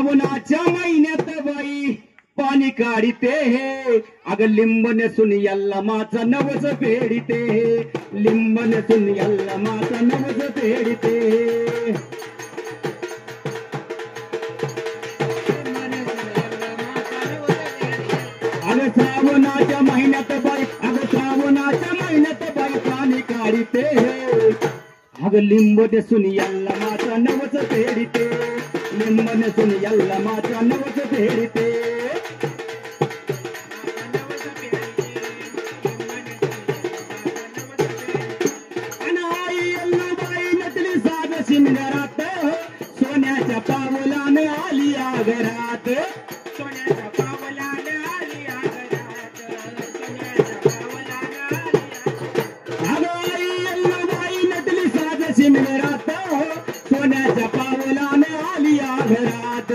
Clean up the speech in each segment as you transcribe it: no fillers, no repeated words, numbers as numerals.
श्रावणाच्या महिन्यात बाई पाणी काढिते हे अग लिंब नेसून यल्ला माचा नवस फेडिते हे लिंब नेसून यल्ला माचा नवस फेडिते हे अग श्रावणाच्या महिन्यात बाई अग श्रावणाच्या महिन्यात बाई पाणी काढिते हे अग लिंब नेसून यल्ला माचा नवस फेडिते लिंब नेसून यल्ला माचा नवस फेडिते शिमगरात सोन्याच्या पावलाने आली आगरात सोन्याच्या पावलाने आली आगरात आई अल्लाबाई नटली साज शिमगरात सोन्याच्या पावलाने आली आगरात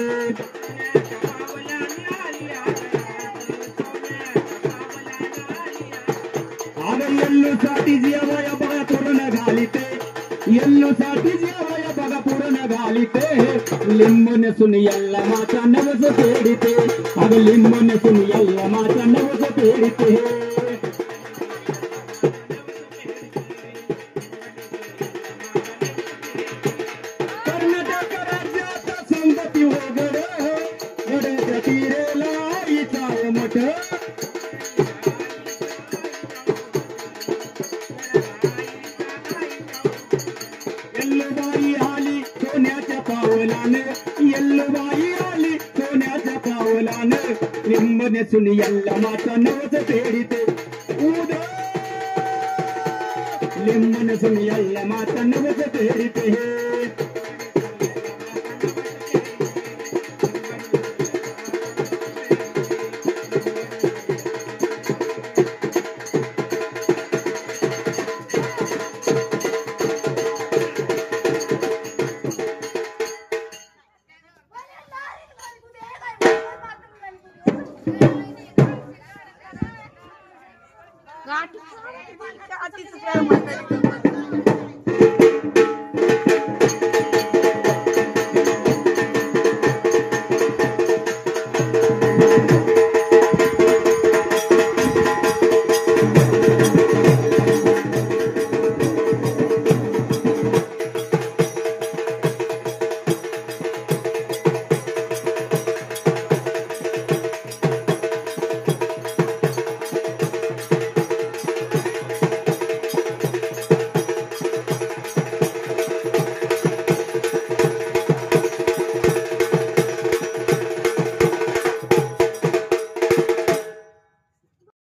अग यल्लू साठी जेवया बघा पूर्ण घालिते यल्लू साठी जेवया बघा पूर्ण घालिते लिंब नेसून यल्ला माचा नवस फेडिते अग लिंब नेसून यल्ला माचा नवस फेडिते कर्नाटक राज्यात संगती वगैरे गड्याच्या तीरेला आईचा मठ यल्लूबाई आली सोन्याच्या पावलाने यल्लूबाई आली सोन्याच्या पावलाने लिंब नेसून यल्ला माचा नवस फेडिते उद लिंब नेसून यल्ला माचा नवस फेडिते Thank you.